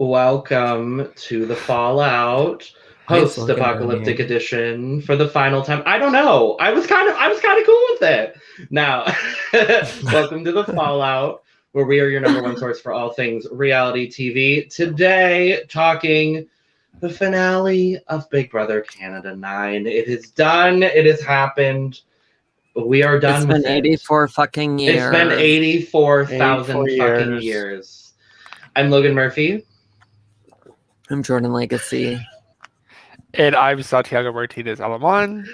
Welcome to the Fallout post-apocalyptic edition for the final time. I don't know. I was kind of cool with it. Now, welcome to the Fallout, where we are your number one source for all things reality TV. Today, talking the finale of Big Brother Canada 9. It is done. It has happened. We are done with it. It's been 84 fucking years. It's been 84,000 fucking years. I'm Logan Murphy. I'm Jordyn Lagace. And I'm Santiago Martinez Alamon.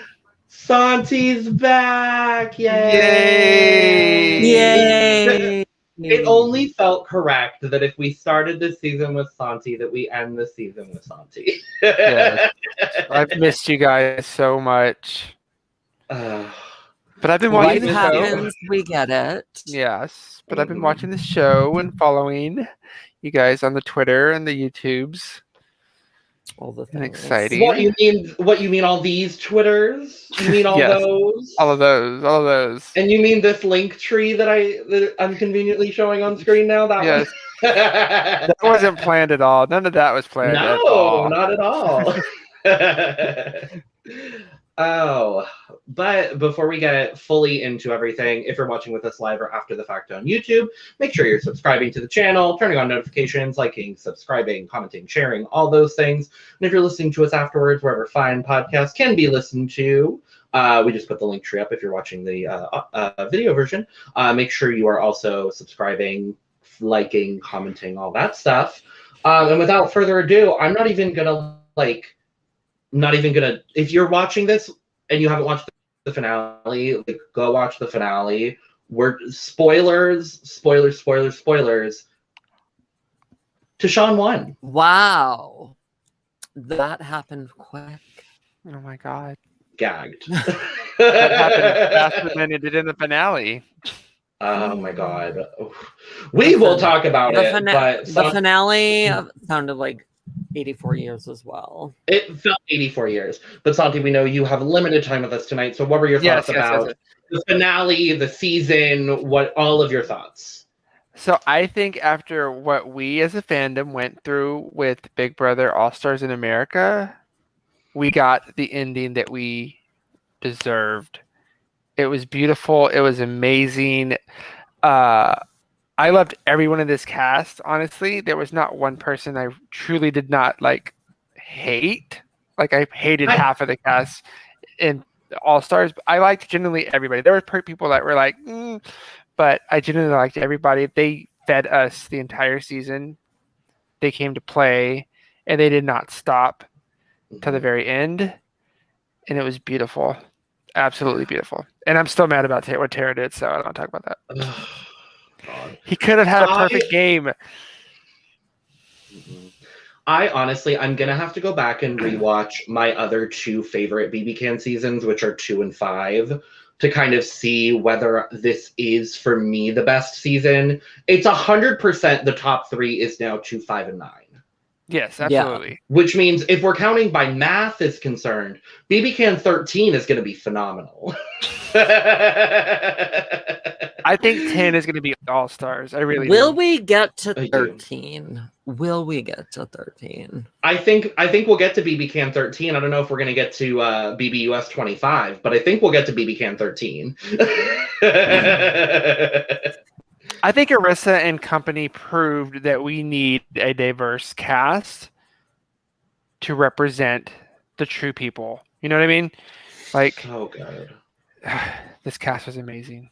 Santi's back! Yay! Yay! It only felt correct that if we started the season with Santi, that we end the season with Santi. Yes. I've missed you guys so much. But I've been watching the show. We get it. Yes, but I've been watching the show and following you guys on the Twitter and the YouTubes. All the things. And exciting. What you mean? All these Twitters? You mean all Yes, those? All of those. And you mean this link tree that I'm conveniently showing on screen now? That yes. That wasn't planned at all. None of that was planned at all. No, not at all. Oh, but before we get fully into everything, if you're watching with us live or after the fact on YouTube, make sure you're subscribing to the channel, turning on notifications, liking, subscribing, commenting, sharing, all those things. And if you're listening to us afterwards, wherever fine podcasts can be listened to, we just put the link tree up if you're watching the video version. Make sure you are also subscribing, liking, commenting, all that stuff. And without further ado, I'm not even gonna if you're watching this and you haven't watched the finale, go watch the finale. We're spoilers. Tashawn won. Wow. That happened quick. Oh my god. Gagged. That happened faster than it did in the finale. Oh my god. We will talk about it. But the finale sounded like 84 years as well. It felt 84 years. But Santi, we know you have limited time with us tonight. So what were your thoughts about the finale, the season, all of your thoughts? So I think after what we as a fandom went through with Big Brother All-Stars in America, we got the ending that we deserved. It was beautiful. It was amazing. I loved everyone in this cast, honestly. There was not one person I truly did not hate. I hated half of the cast in All-Stars. I liked genuinely everybody. There were people that were but I genuinely liked everybody. They fed us the entire season. They came to play, and they did not stop to the very end. And it was beautiful. Absolutely beautiful. And I'm still mad about what Tara did, so I don't want to talk about that. God. He could have had a perfect game. I'm going to have to go back and rewatch my other two favorite BB Can seasons, which are 2 and 5, to kind of see whether this is, for me, the best season. It's 100% the top 3 is now 2, 5, and 9. Yes, absolutely. Yeah. Which means if we're counting by math is concerned, BB Can 13 is going to be phenomenal. I think 10 is going to be All-Stars. I really Will we get to 13? Will we get to 13? I think we'll get to BB Can 13. I don't know if we're going to get to BBUS 25, but I think we'll get to BB Can 13. I think Arissa and company proved that we need a diverse cast to represent the true people. You know what I mean? Oh god. This cast was amazing.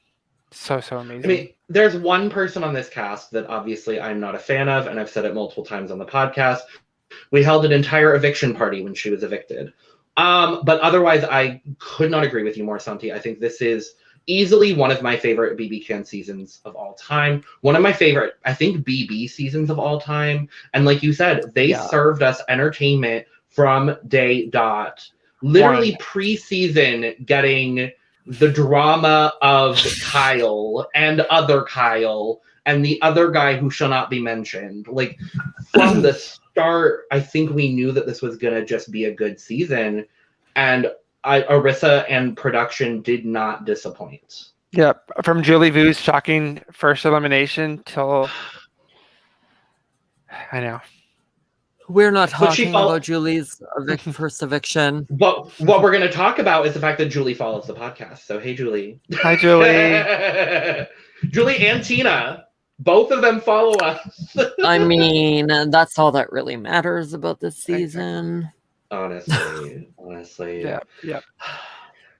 So amazing. I mean, there's one person on this cast that obviously I'm not a fan of, and I've said it multiple times on the podcast. We held an entire eviction party when she was evicted. But otherwise, I could not agree with you more, Santi. I think this is easily one of my favorite BB Can seasons of all time. One of my favorite, I think, BB seasons of all time. And like you said, they served us entertainment from day dot. Literally pre-season getting the drama of Kyle and other Kyle and the other guy who shall not be mentioned. From the start, I think we knew that this was going to just be a good season. And Arissa and production did not disappoint. Yep. From Julie Vu's shocking first elimination till... I know. We're not But she talking about Julie's first eviction. But what we're going to talk about is the fact that Julie follows the podcast. So, hey, Julie. Hi, Julie. Julie and Tina, both of them follow us. I mean, that's all that really matters about this season. Honestly. Yeah.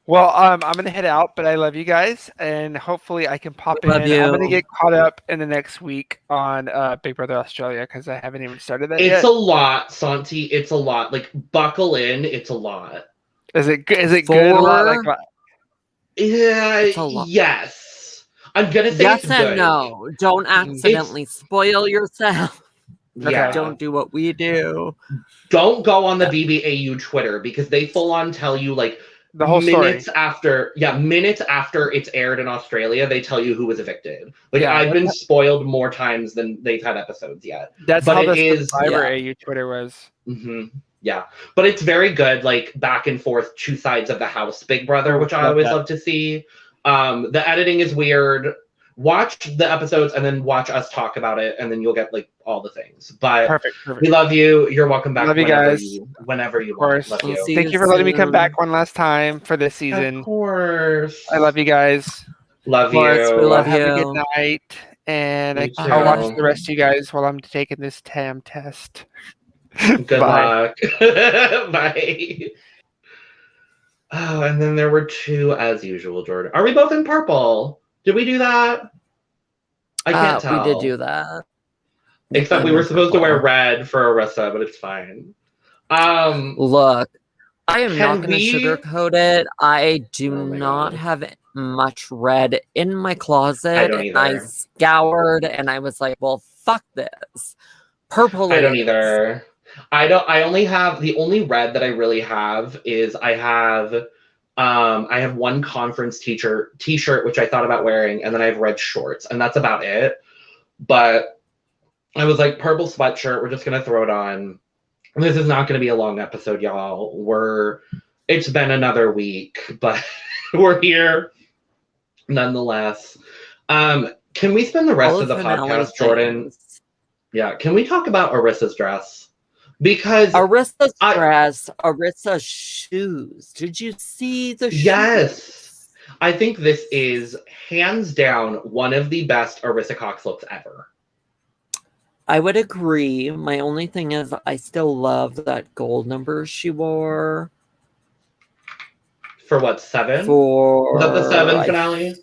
Well, I'm gonna head out, but I love you guys, and hopefully I can pop in. Love you. I'm gonna get caught up in the next week on Big Brother Australia because I haven't even started that yet. It's a lot, Santi. It's a lot. Like, buckle in. It's a lot. Is it good? Is it good? A lot? Like, yeah. It's a lot. Yes. I'm gonna say yes it's and good. no. Don't accidentally spoil yourself. Yeah. Don't do what we do. Don't go on the BBAU Twitter because they full on tell you like the whole minutes story. minutes after it's aired in Australia, they tell you who was evicted. Like, Yeah, I've been spoiled more times than they've had episodes yet. That's but how it the is Survivor AU Twitter was. Mm-hmm. Yeah, but it's very good, like back and forth, two sides of the house, Big Brother, which I always love to see. The editing is weird. Watch the episodes and then watch us talk about it, and then you'll get like all the things. But perfect. We love you. You're welcome back. Love you guys. Whenever you of course. want. Love you. Thank you for letting me come back one last time for this season. Of course. I love you guys. Love you. We love Have you. a good night, and too. I'll watch the rest of you guys while I'm taking this TAM test. Good luck. Bye. Oh, and then there were two as usual, Jordyn. Are we both in purple? Did we do that? I can't tell. We did do that. Except we were supposed to wear red for Arissa, but it's fine. Look, I am not going to sugarcoat it. I do Oh not God. have much red in my closet. I don't either. I scoured and I was like, well, fuck this. Purple. I don't either. I only have the only red that I really have is I have one conference t-shirt which I thought about wearing, and then I have red shorts, and that's about it. But I was like, purple sweatshirt, we're just gonna throw it on. This is not gonna be a long episode, y'all. It's been another week, but we're here nonetheless. Can we spend the rest of the podcast, Jordyn? Yeah, can we talk about Arissa's dress? Because Arissa's dress, Arissa's shoes. Did you see the shoes? Yes. I think this is hands down one of the best Arissa Cox looks ever. I would agree. My only thing is I still love that gold number she wore. For what, 7? Was that the 7 finale?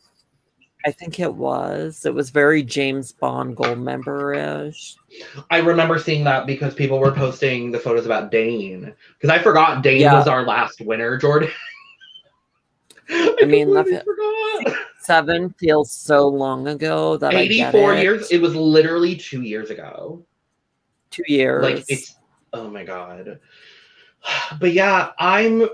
I think it was. It was very James Bond gold member-ish. I remember seeing that because people were posting the photos about Dane. Because I forgot Dane was our last winner, Jordyn. I mean, forgot. 7 feels so long ago that 84 years. It was literally 2 years ago. 2 years. Like, it's, oh my God. But yeah, I'm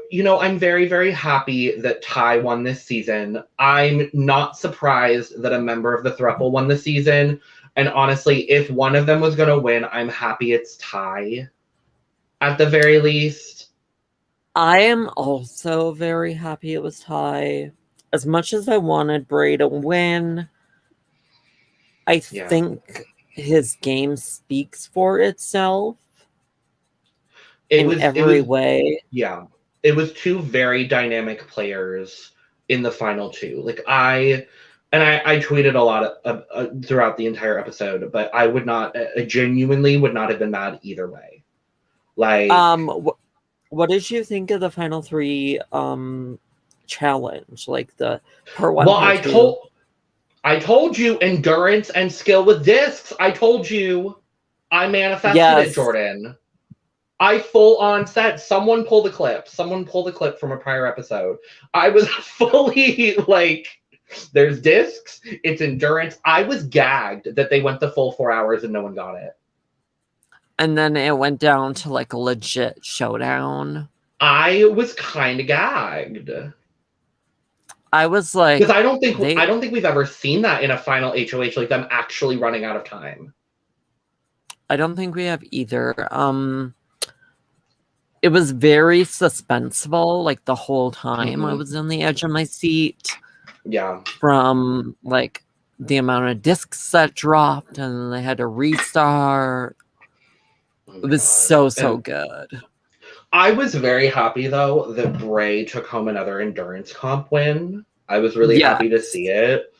very, very happy that Ty won this season. I'm not surprised that a member of the throuple won the season. And honestly, if one of them was going to win, I'm happy it's Ty at the very least. I am also very happy it was Ty. As much as I wanted Bray to win, I think his game speaks for itself. In every way. Yeah. It was two very dynamic players in the final two. Like I tweeted a lot throughout the entire episode, but I genuinely would not have been mad either way. Like, what did you think of the final 3 challenge? Like the per one. Well, I told you endurance and skill with discs. I told you I manifested it, Jordyn. I full on said, someone pull the clip. Someone pull the clip from a prior episode. I was fully like, there's discs, it's endurance. I was gagged that they went the full 4 hours and no one got it. And then it went down to like a legit showdown. I was kind of gagged. I was like, because I don't think we've ever seen that in a final HOH, like them actually running out of time. I don't think we have either. It was very suspenseful, like the whole time. I was on the edge of my seat. Yeah. From like the amount of discs that dropped and they had to restart. Oh It was so good. I was very happy though that Bray took home another endurance comp win. I was really happy to see it.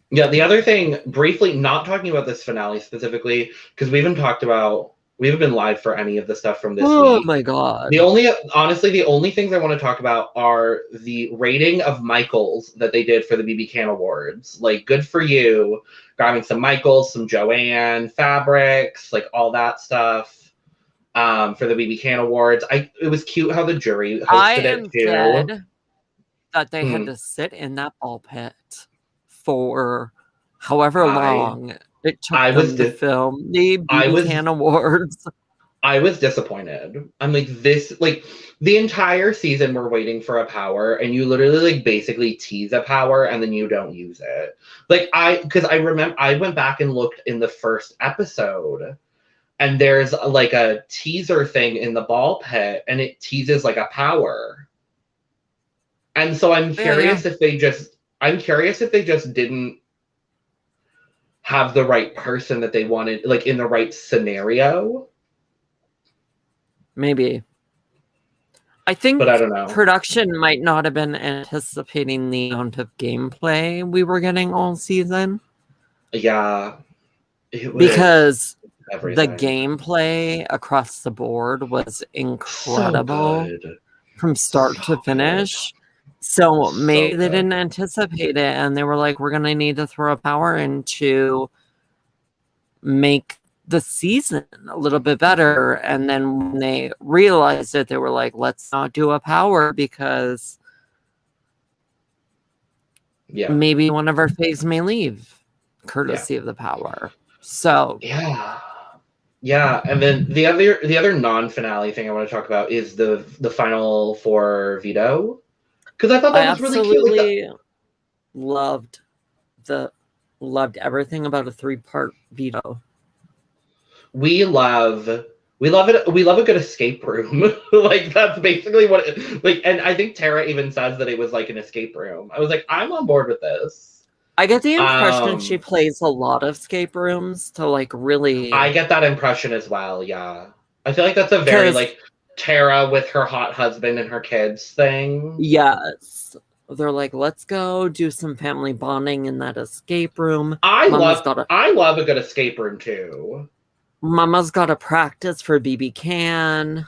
Yeah, the other thing, briefly, not talking about this finale specifically, because we haven't been live for any of the stuff from this week. Oh my god. Honestly, the only things I want to talk about are the rating of Michaels that they did for the BB Can Awards. Like, good for you, grabbing some Michaels, some Joanne fabrics, like all that stuff. For the BB Can Awards, it was cute how the jury hosted it too. Dead that they had to sit in that ball pit for however long it took them to film the BB Can Awards. I was disappointed. I'm like, the entire season we're waiting for a power, and you literally like basically tease a power and then you don't use it. Like because I remember I went back and looked in the first episode, and there's like a teaser thing in the ball pit, and it teases like a power. And so I'm curious if they just didn't have the right person that they wanted, like in the right scenario. Maybe. I think but I don't know. Production might not have been anticipating the amount of gameplay we were getting all season. Yeah. Because everything. The gameplay across the board was incredible from start to finish. So maybe they didn't anticipate it, and they were like, we're going to need to throw a power in to make the season a little bit better. And then when they realized it, they were like, let's not do a power because maybe one of our faves may leave courtesy of the power. So yeah. And then the other non-finale thing I want to talk about is the final for Veto. Because I thought that was really cute. Loved everything about a 3-part Veto. We love it. We love a good escape room. Like that's basically what and I think Tara even says that it was like an escape room. I was like, I'm on board with this. I get the impression she plays a lot of escape rooms to like really. I get that impression as well. Yeah, I feel like that's a very like Tara with her hot husband and her kids thing. Yes, they're like, let's go do some family bonding in that escape room. I love a good escape room too. Mama's got to practice for BB Can.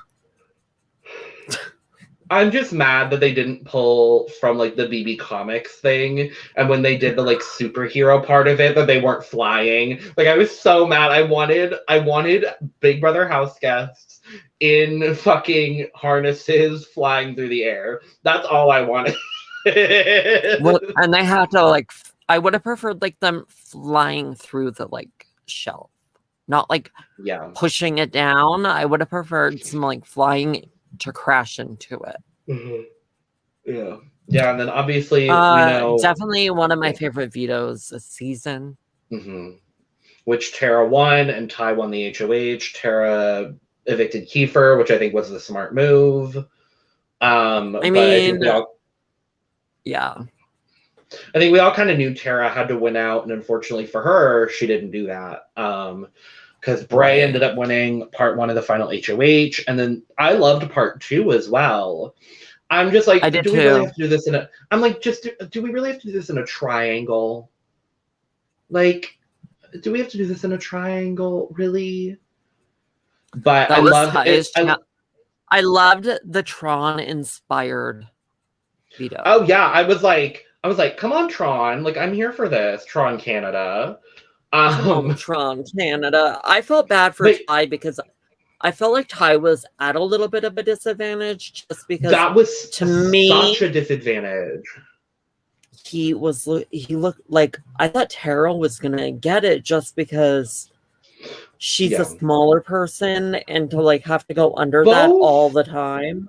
I'm just mad that they didn't pull from like the BB Comics thing, and when they did the like superhero part of it, that they weren't flying. Like I was so mad. I wanted Big Brother Houseguests in fucking harnesses flying through the air. That's all I wanted. Well, and they had to like. I would have preferred like them flying through the like shelf, not like pushing it down. I would have preferred some like flying to crash into it. Mm-hmm. Yeah, and then obviously we know definitely one of my favorite vetoes this season. Mm-hmm. Which Tara won, and Ty won the HOH. Tara evicted Kiefer, which I think was the smart move. I think we all kind of knew Tara had to win out, and unfortunately for her, she didn't do that. Because Bray ended up winning part 1 of the final HOH, and then I loved part 2 as well. I'm just like, do we really have to do this in a? I'm like, do we really have to do this in a triangle? Like, do we have to do this in a triangle, really? But I loved it. I loved the Tron inspired veto. Oh yeah, I was like, come on, Tron! Like, I'm here for this, Tron Canada. Tron Canada. I felt bad for Ty because I felt like Ty was at a little bit of a disadvantage just because that was to me such a disadvantage. He looked like I thought Tara was gonna get it just because she's a smaller person and to like have to go under that all the time.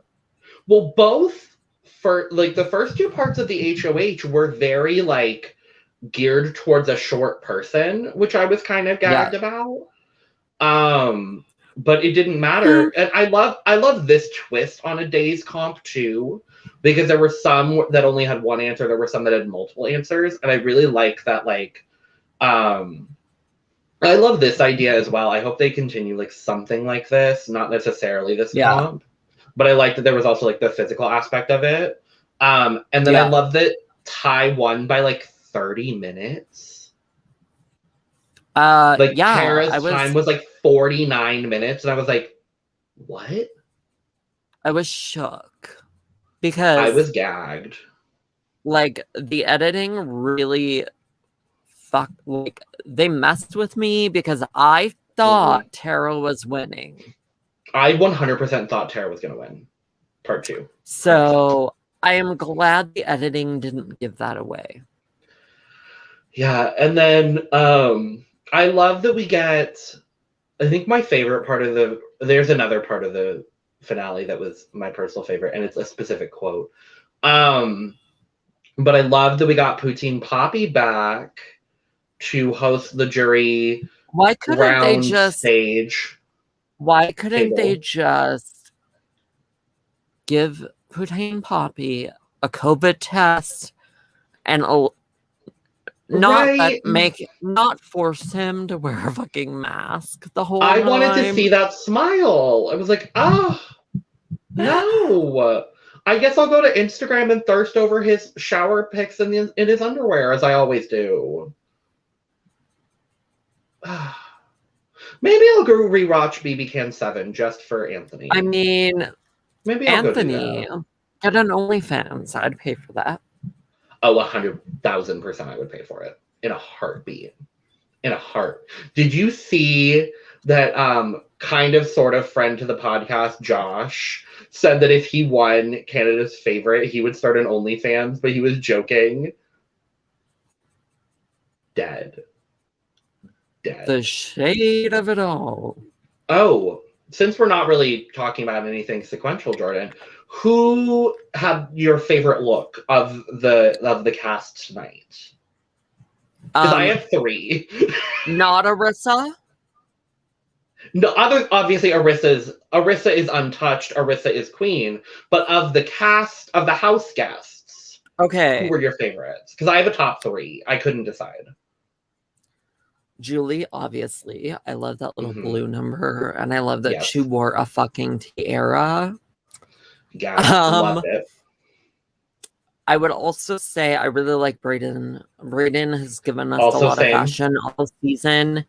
Well, both for like the first 2 parts of the HOH were very like geared towards a short person, which I was kind of gagged about. But it didn't matter. And I love this twist on a day's comp too, because there were some that only had one answer, there were some that had multiple answers, and I really like that I love this idea as well. I hope they continue like something like this, not necessarily this comp, but I like that there was also like the physical aspect of it. And then I love that Ty won by like 30 minutes. Like Tara's time was like 49 minutes, and I was like, what? I was shook because I was gagged. Like the editing really like they messed with me because I thought Tara was winning. I 100% thought Tara was going to win part 2. So I am glad the editing didn't give that away. Yeah, and then I love that we get, I think my favorite part of there's another part of the finale that was my personal favorite, and it's a specific quote. But I love that we got Poutine Poppy back to host the jury. Why couldn't they just stage? Why couldn't they just give Poutine Poppy a COVID test and not force him to wear a fucking mask the whole time? I wanted to see that smile. I was like, oh no. I guess I'll go to Instagram and thirst over his shower pics in his underwear, as I always do. Maybe I'll go rewatch BB Can 7 just for Anthony. I mean, maybe I'll Anthony, get an OnlyFans. I'd pay for that. Oh, 100,000% I would pay for it. In a heartbeat. In a heart. Did you see that kind of sort of friend to the podcast, Josh, said that if he won Canada's favorite, he would start an OnlyFans, but he was joking? Dead. The shade of it all. Oh, since we're not really talking about anything sequential, Jordyn, who had your favorite look of the cast tonight? Because I have 3. Not Arissa. No, obviously Arissa is untouched. Arissa is queen. But of the cast of the house guests, okay, who were your favorites? Because I have a top 3. I couldn't decide. Julie, obviously. I love that little blue number, and I love that she wore a fucking tiara. Yeah, loved it. I would also say I really like Brayden. Brayden has given us a lot of fashion all season.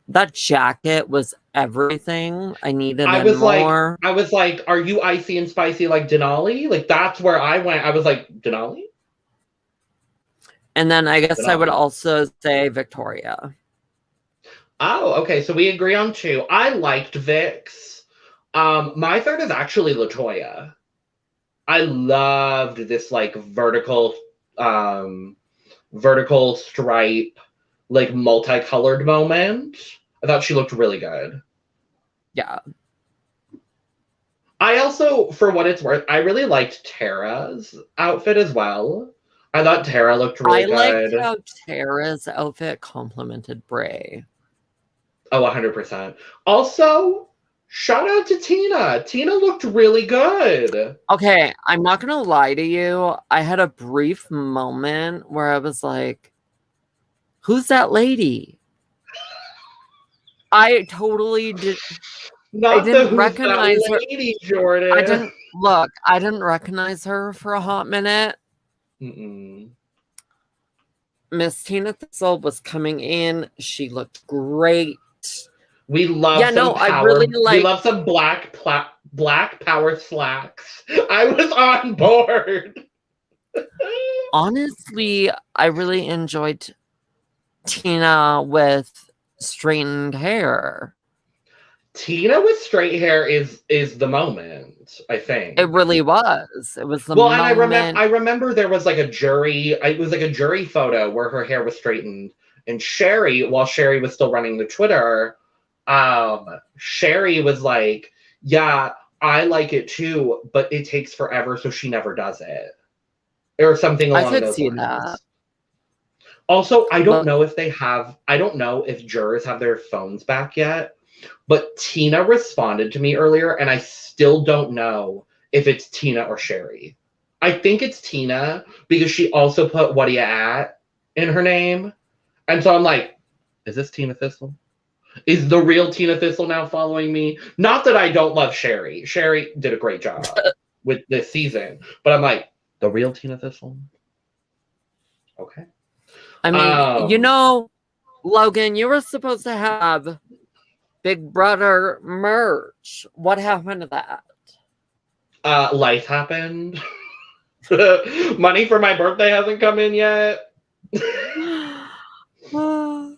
That jacket was everything. I needed more. I was like, are you icy and spicy like Denali? Like, that's where I went. I was like, Denali? And then I guess I would also say Victoria. Oh, okay. So we agree on 2. I liked Vix. My third is actually LaToya. I loved this like vertical stripe, like multicolored moment. I thought she looked really good. Yeah. I also, for what it's worth, I really liked Tara's outfit as well. I thought Tara looked really good. I liked how Tara's outfit complemented Bray. Oh, 100%. Also, shout out to Tina. Tina looked really good. Okay, I'm not going to lie to you. I had a brief moment where I was like, who's that lady? I totally did. I didn't recognize her. Lady, Jordyn. I didn't recognize her for a hot minute. Miss Tina Thistle was coming in. She looked great. We love we love some black power slacks. I was on board. Honestly, I really enjoyed Tina with straightened hair. Tina with straight hair is the moment, I think. It really was. It was the moment. And I remember there was like a jury, it was like a jury photo where her hair was straightened. And Sherry, while Sherry was still running the Twitter, Sherry was like, yeah, I like it too, but it takes forever, so she never does it. Or something along those lines. I could see that. Also, I don't know if jurors have their phones back yet. But Tina responded to me earlier, and I still don't know if it's Tina or Sherry. I think it's Tina because she also put "What are you at?" in her name, and so I'm like, Is this Tina Thistle? Is the real Tina Thistle now following me? Not that I don't love Sherry. Sherry did a great job with this season. But I'm like, the real Tina Thistle? Okay. I mean, Logan, you were supposed to have Big Brother merch. What happened to that? Life happened. Money for my birthday hasn't come in yet. My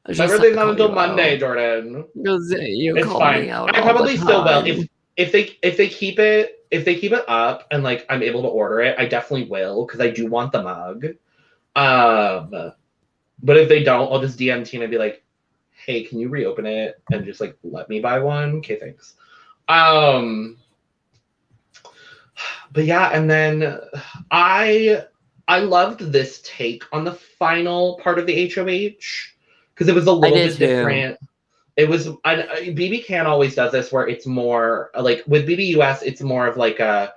birthday's not until Monday, Jordyn. It's fine. I probably still will. If they keep it up and like I'm able to order it, I definitely will because I do want the mug. But if they don't, I'll just DM Tina and be like, "Hey, can you reopen it and just like let me buy one?" Okay, thanks. But yeah, and then I loved this take on the final part of the HOH because it was a little bit different. It was BB Can always does this where it's more like with BB US, it's more of like a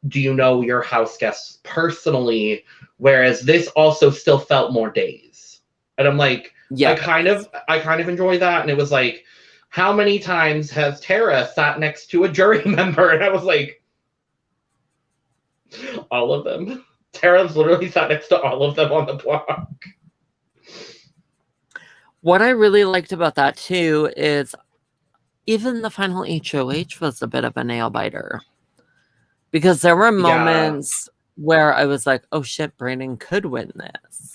do you know your house guests personally, whereas this also still felt more days. And I'm like, I kind of enjoy that. And it was like, how many times has Tara sat next to a jury member? And I was like, all of them. Tara's literally sat next to all of them on the block. What I really liked about that too is even the final HOH was a bit of a nail biter. Because there were moments where I was like, oh shit, Brandon could win this.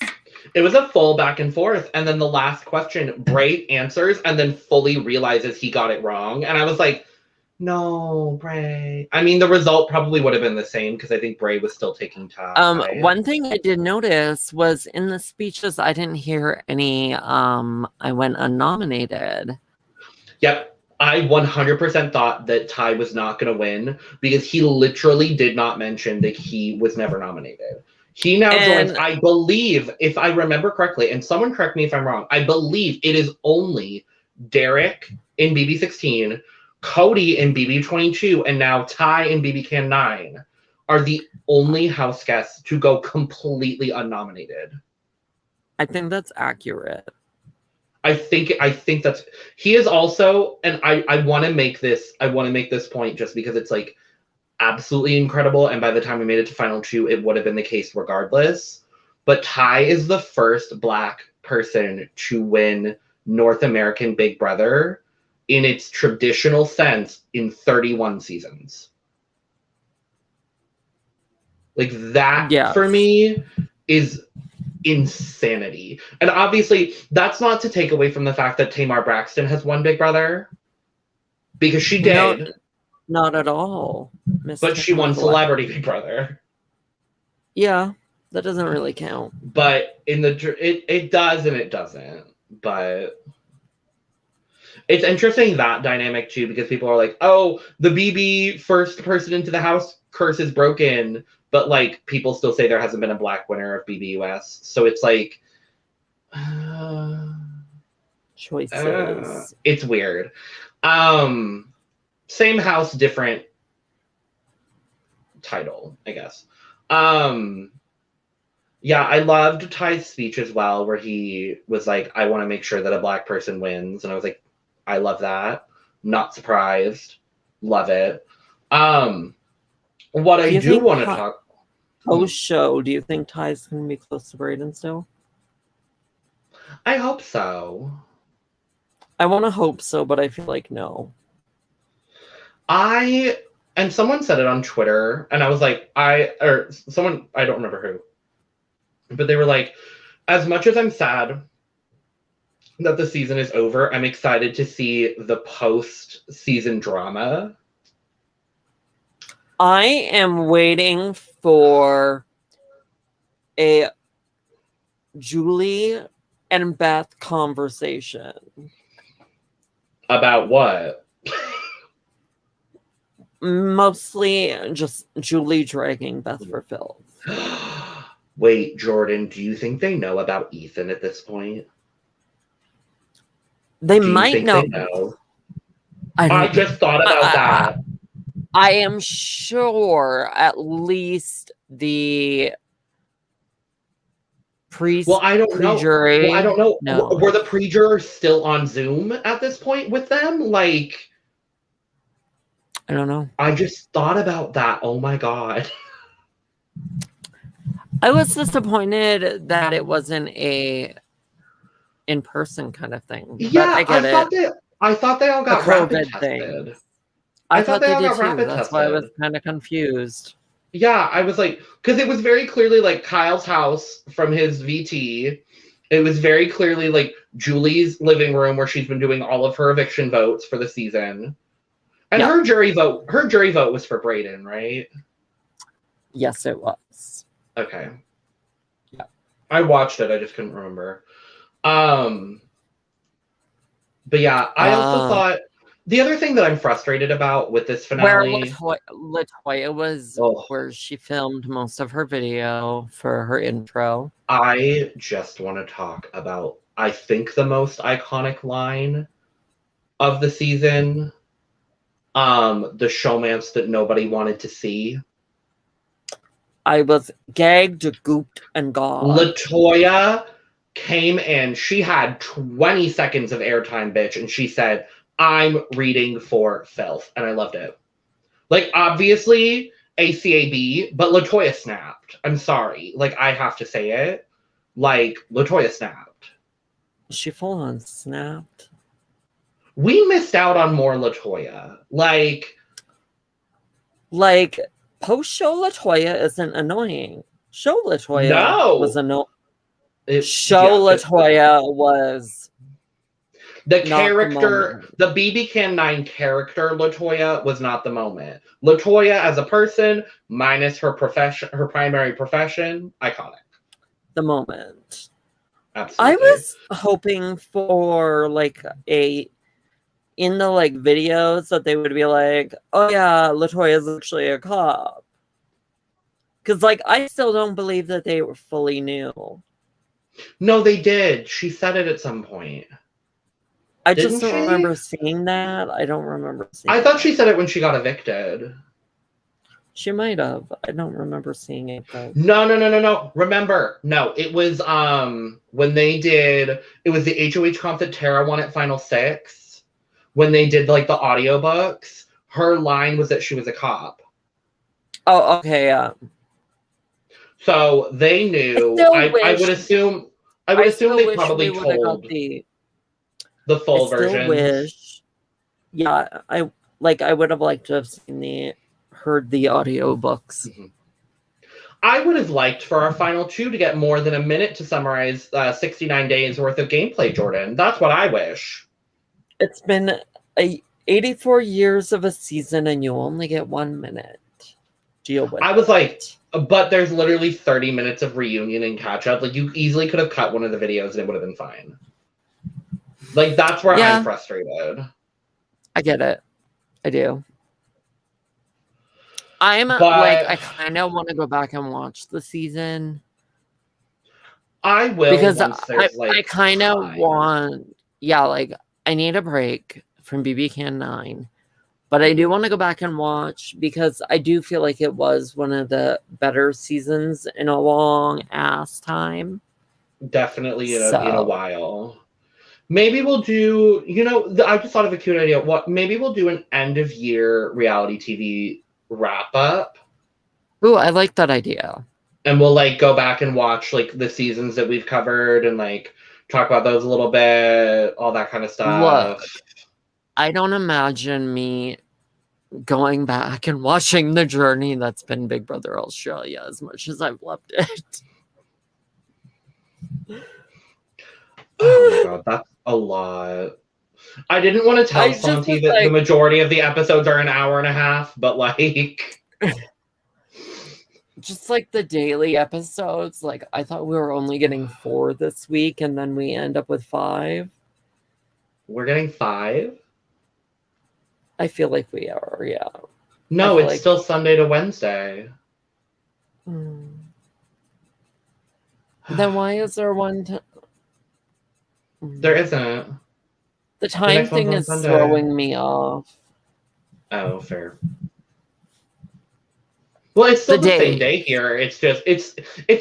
It was a full back and forth. And then the last question, Bray answers and then fully realizes he got it wrong. And I was like, no, Bray. I mean, the result probably would have been the same because I think Bray was still taking time. One thing I did notice was in the speeches, I didn't hear any, I went unnominated. Yep. I 100% thought that Ty was not going to win because he literally did not mention that he was never nominated. He now joins, I believe, if I remember correctly, and someone correct me if I'm wrong, I believe it is only Derek in BB16, Cody in BB22, and now Ty in BB Can 9 are the only house guests to go completely unnominated. I think that's accurate. I think that's he is also, and I want to make this point just because it's like absolutely incredible, and by the time we made it to final 2 it would have been the case regardless, but Ty is the first Black person to win North American Big Brother in its traditional sense in 31 seasons. Like that for me is insanity. And obviously that's not to take away from the fact that Tamar Braxton has won Big Brother because she did. Not at all. But she won Celebrity Big Brother. Yeah, that doesn't really count. But in the it does and it doesn't. But it's interesting that dynamic too because people are like, "Oh, the BB first person into the house curse is broken." But like people still say there hasn't been a Black winner of BBUS, so it's like choices. It's weird. Same house, different title, I guess. Yeah, I loved Ty's speech as well, where he was like, "I want to make sure that a Black person wins," and I was like, "I love that. Not surprised. Love it." What I do want to talk post show, do you think Ty's gonna be close to Brayden still? I hope so. I want to hope so, but I feel like no. And someone said it on Twitter, and I was like, I don't remember who, but they were like, as much as I'm sad that the season is over, I'm excited to see the post-season drama. I am waiting for a Julie and Beth conversation. About what? Mostly just Julie dragging Beth for filth. Wait, Jordyn, do you think they know about Ethan at this point? They might know. They know? I just thought about that. I am sure at least the Well, I don't know. Pre-jury? Well, I don't know. No. Were the pre-jurors still on Zoom at this point with them? Like, I don't know. I just thought about that. Oh my God. I was disappointed that it wasn't a in-person kind of thing. Yeah, but I get it. I thought they all The got rapid COVID tested. thing. I thought they did too. That's why I was kind of confused. Yeah, I was like, because it was very clearly like Kyle's house from his VT. It was very clearly like Julie's living room where she's been doing all of her eviction votes for the season. And her jury vote was for Brayden, right? Yes, it was. Okay. Yeah. I watched it, I just couldn't remember. But yeah, I also thought the other thing that I'm frustrated about with this finale, where Latoya was, where she filmed most of her video for her intro. I just want to talk about, I think, the most iconic line of the season, the showmance that nobody wanted to see. I was gagged, gooped, and gone. Latoya came in, she had 20 seconds of airtime, bitch, and she said, I'm reading for filth, and I loved it. Like, obviously, ACAB, but Latoya snapped. I'm sorry. Like, I have to say it. Like, Latoya snapped. She full on snapped. We missed out on more Latoya. Like, post-show Latoya isn't annoying. Show Latoya was annoying. Latoya was the character, the BB Can 9 character Latoya was not the moment. Latoya as a person, minus her profession, her primary profession, iconic. The moment. Absolutely. I was hoping for like in the like videos that they would be like, oh yeah, Latoya is actually a cop. Because like I still don't believe that they were fully new. No, they did. She said it at some point. I just don't remember seeing that. I don't remember seeing I thought she said it when she got evicted. She might have. I don't remember seeing it though. No. Remember, no, it was when they did, it was the HOH comp that Tara won at Final 6. When they did like the audiobooks, her line was that she was a cop. Oh, okay, yeah. So they knew. I would assume they probably told the full version. Yeah, I would have liked to have heard the audiobooks. Mm-hmm. I would have liked for our final 2 to get more than a minute to summarize 69 days worth of gameplay, Jordyn. That's what I wish. It's been 84 years of a season and you only get 1 minute. Deal with I was like, but there's literally 30 minutes of reunion and catch up. Like, you easily could have cut one of the videos and it would have been fine. Like, that's where I'm frustrated. I get it. I do. I kind of want to go back and watch the season. I will. Because I kind of want, I need a break from BB Can 9. But I do want to go back and watch because I do feel like it was one of the better seasons in a long ass time. Definitely in a while. Maybe we'll do, I just thought of a cute idea. Maybe we'll do an end of year reality TV wrap up. Ooh, I like that idea. And we'll go back and watch the seasons that we've covered and talk about those a little bit, all that kind of stuff. Look, I don't imagine me going back and watching the journey that's been Big Brother Australia as much as I've loved it. Oh my god, that's a lot. I didn't want to tell Santi that the majority of the episodes are an hour and a half, but just the daily episodes, I thought we were only getting 4 this week, and then we end up with 5. We're getting 5? I feel like we are, yeah. No, it's still Sunday to Wednesday. Then why is there one? There isn't. The time thing is throwing me off. Oh, fair. Well, it's still The the same day. day here. It's just it's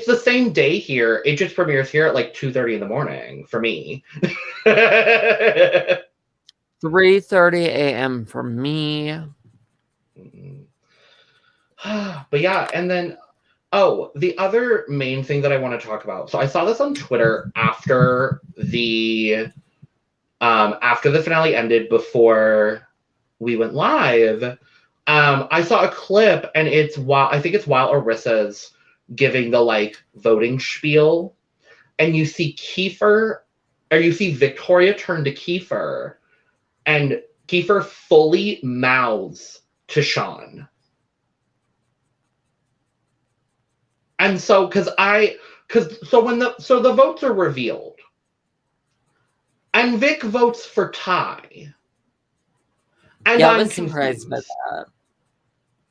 the same day here. It just premieres here at like 2:30 in the morning for me. 3:30 a.m. for me. But yeah, and then the other main thing that I want to talk about. So I saw this on Twitter after the finale ended, before we went live. I saw a clip, and I think it's while Arissa's giving the like voting spiel, and you see Victoria turn to Kiefer, and Kiefer fully mouths to Sean. And so, when the votes are revealed, and Vic votes for Ty, and Yeah, I I'm was surprised by confused. that.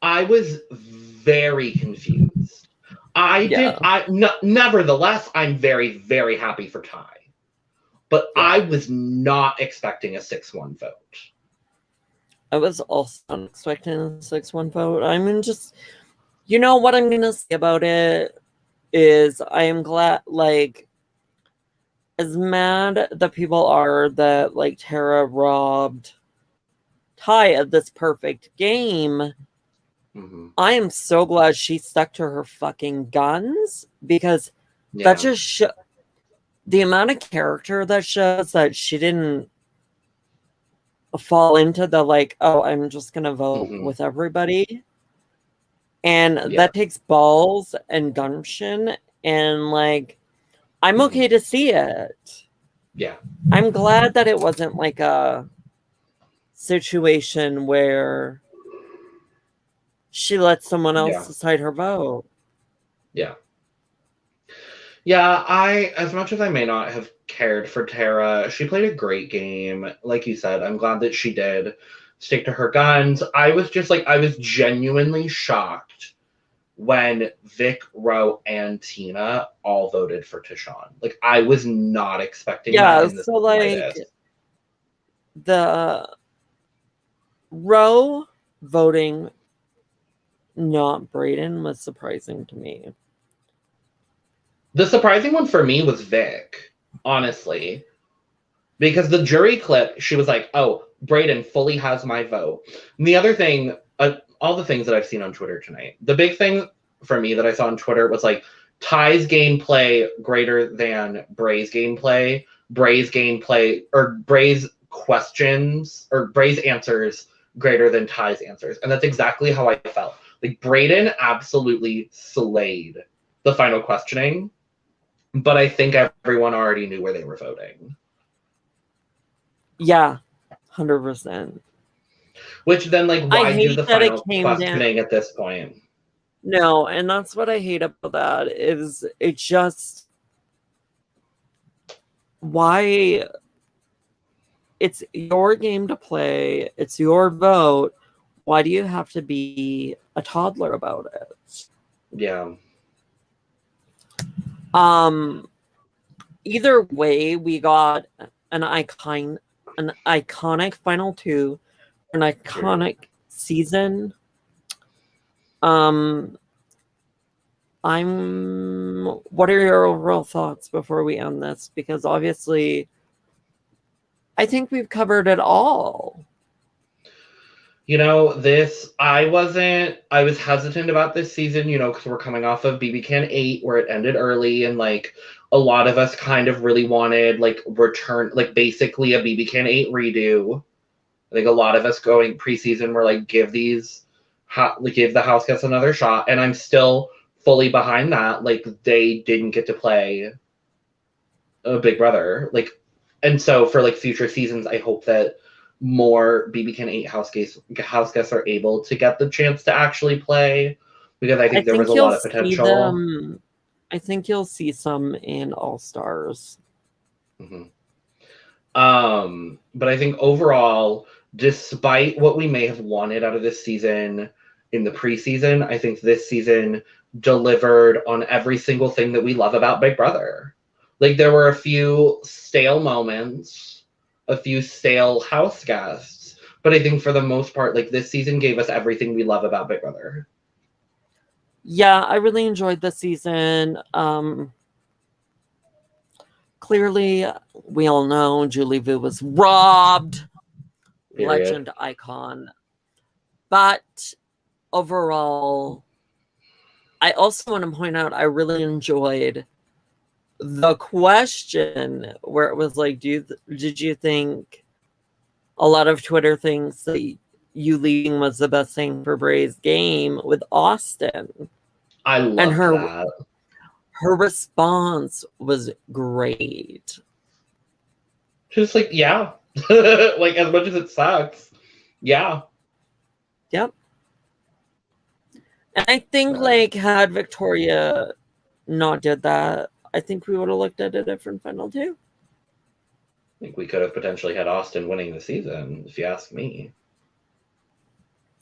I was very confused. Nevertheless, I'm very, very happy for Ty, but Yeah. I was not expecting a 6-1 vote. I was also not expecting a 6-1 vote. I mean, just, you know what I'm gonna say about it is I am glad, like, as mad the people are that like Tara robbed Ty of this perfect game. Mm-hmm. I am so glad she stuck to her fucking guns, because that just the amount of character that shows that she didn't fall into the like, oh, I'm just gonna vote with everybody. And that takes balls and gumption, and like, I'm okay to see it. Yeah. I'm glad that it wasn't like a situation where she let someone else decide her vote. Yeah. Yeah, as much as I may not have cared for Tara, she played a great game. Like you said, I'm glad that she did stick to her guns. I was genuinely shocked when Vic, Ro, and Tina all voted for Tishon. Like, I was not expecting that in this slightest. The Ro voting not Brayden was surprising to me. The surprising one for me was Vic, honestly. Because the jury clip, she was like, oh, Brayden fully has my vote. And the other thing, all the things that I've seen on Twitter tonight, the big thing for me that I saw on Twitter was like, Ty's gameplay greater than Bray's gameplay, Bray's gameplay, or Bray's questions, or Bray's answers greater than Ty's answers. And that's exactly how I felt. Like, Brayden absolutely slayed the final questioning, but I think everyone already knew where they were voting. Yeah, 100%. Which then, like, why do the final questioning at this point? No, and that's what I hate about that, is it just, why? It's your game to play, it's your vote. Why do you have to be a toddler about it? Yeah. Either way, we got an iconic final two, an iconic season. What are your overall thoughts before we end this? Because obviously, I think we've covered it all. You know, I was hesitant about this season, you know, because we're coming off of BB Can 8, where it ended early, and like a lot of us kind of really wanted like basically a BB Can 8 redo. I think a lot of us going preseason were like, give the Houseguest another shot, and I'm still fully behind that. Like, they didn't get to play a Big Brother, like, and so for like future seasons, I hope that more BB Can 8 Houseguests are able to get the chance to actually play, because I think there was a lot of potential. I think you'll see some in All Stars. Mm-hmm. But I think overall, despite what we may have wanted out of this season in the preseason, I think this season delivered on every single thing that we love about Big Brother. Like, there were a few stale moments, a few stale house guests, but I think for the most part, like, this season gave us everything we love about Big Brother. Yeah, I really enjoyed the season. Clearly, we all know Julie Vu was robbed. Period. Legend icon. But overall, I also want to point out I really enjoyed the question where it was like, did you think a lot of Twitter thinks that you leaving was the best thing for Bray's game with Austin? I love that. Her response was great. Just like, yeah. Like, as much as it sucks. Yeah. Yep. And I think, like, had Victoria not did that, I think we would have looked at a different final too. I think we could have potentially had Austin winning the season, if you ask me.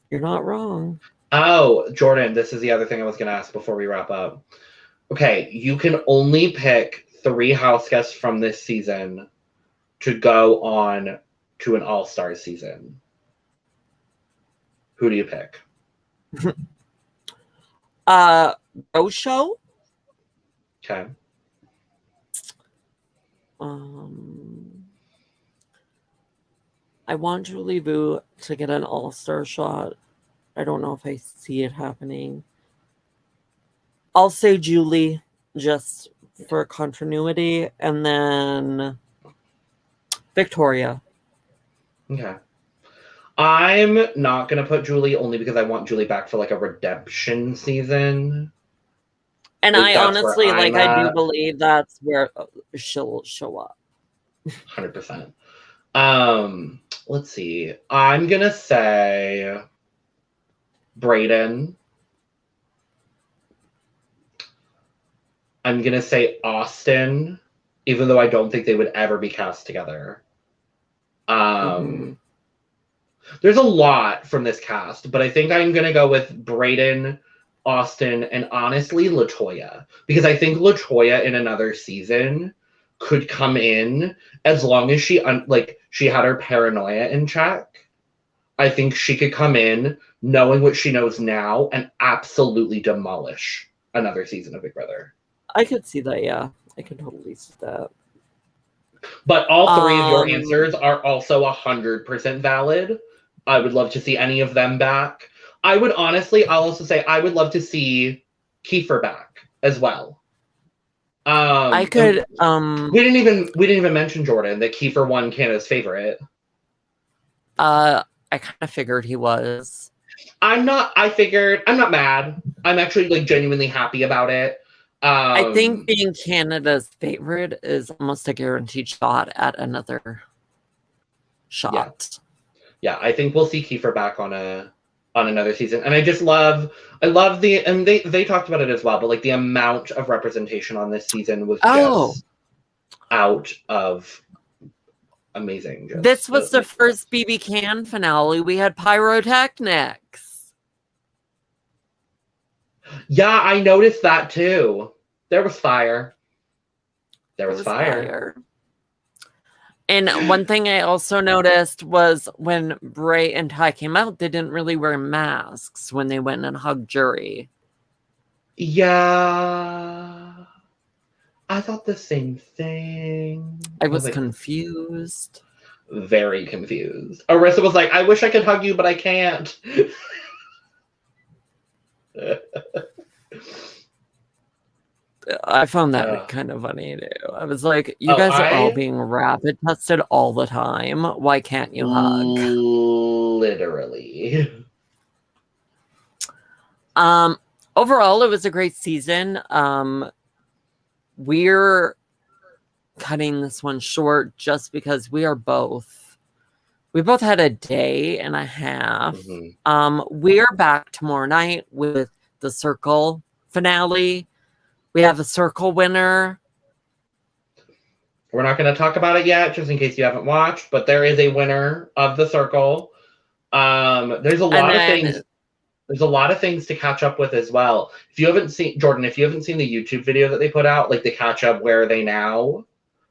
You're not wrong. Oh, Jordyn, this is the other thing I was going to ask before we wrap up. Okay, you can only pick 3 house guests from this season to go on to an all-star season. Who do you pick? Rose Show. Okay. I want Julie Vu to get an all-star shot. I don't know if I see it happening. I'll say Julie just for continuity, and then Victoria. Okay. I'm not going to put Julie only because I want Julie back for like a redemption season. And I honestly, like, I do believe that's where she'll show up. 100%. Let's see. I'm going to say Brayden. I'm going to say Austin, even though I don't think they would ever be cast together. There's a lot from this cast, but I think I'm going to go with Brayden, Austin, and honestly, LaToya. Because I think LaToya in another season could come in as long as she had her paranoia in check. I think she could come in knowing what she knows now and absolutely demolish another season of Big Brother. I could see that, yeah. I could totally see that. But all 3 of your answers are also 100% valid. I would love to see any of them back. I'll also say I would love to see Kiefer back as well. I could. We didn't even mention Jordyn, that Kiefer won Canada's favorite. I kind of figured he was. I'm not mad. I'm actually like genuinely happy about it. I think being Canada's favorite is almost a guaranteed shot at another shot. Yeah, I think we'll see Kiefer back on another season. And I love and they talked about it as well, but like the amount of representation on this season was just out of amazing. This was the first BB Can finale. We had pyrotechnics. Yeah, I noticed that too. There was fire. There was fire. And one thing I also noticed was when Bray and Ty came out, they didn't really wear masks when they went and hugged Jury. Yeah. I thought the same thing. I was confused. Very confused. Arissa was like, I wish I could hug you, but I can't. I found that kind of funny too. I was like, you guys are all being rapid tested all the time. Why can't you hug? Literally. Overall, it was a great season. We're cutting this one short just because we both had a day and a half. We're back tomorrow night with the Circle finale. We have a Circle winner. We're not going to talk about it yet, just in case you haven't watched, but there is a winner of the Circle. There's a lot of things. There's a lot of things to catch up with as well. If you haven't seen, Jordyn, if you haven't seen the YouTube video that they put out, like the catch up, where are they now?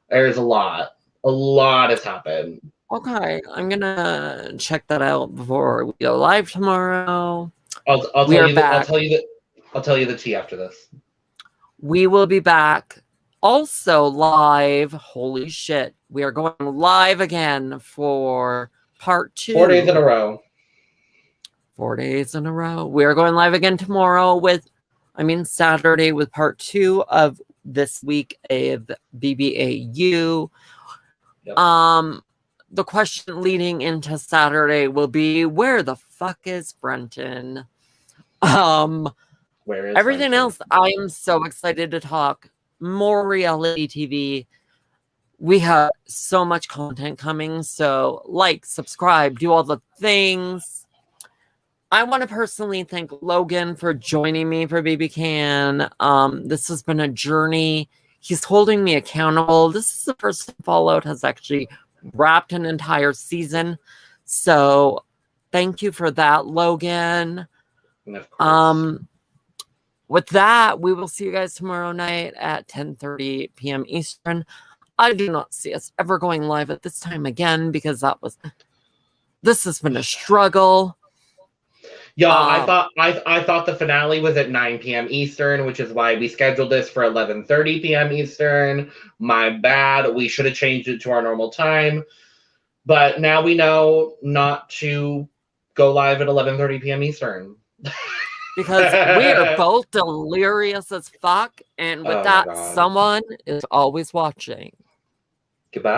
There's a lot. A lot has happened. Okay, I'm gonna check that out before we go live tomorrow. I'll tell you that I'll tell you the tea after this. We will be back also live. Holy shit. We are going live again for part 2. 4 days in a row. 4 days in a row. We are going live again tomorrow Saturday with part 2 of this week of BBAU. Yep. The question leading into Saturday will be, where the fuck is Brenton? Where is everything Brenton? else, I am so excited to talk. More reality TV. We have so much content coming. So like, subscribe, do all the things. I want to personally thank Logan for joining me for Baby Can. This has been a journey. He's holding me accountable. This is the first time Fallout has actually wrapped an entire season. So thank you for that, Logan. With that, we will see you guys tomorrow night at 10:30 p.m. Eastern. I do not see us ever going live at this time again because this has been a struggle. Y'all, I thought the finale was at 9 p.m. Eastern, which is why we scheduled this for 11:30 p.m. Eastern. My bad. We should have changed it to our normal time. But now we know not to go live at 11:30 p.m. Eastern. Because we are both delirious as fuck. And with that, someone is always watching. Goodbye.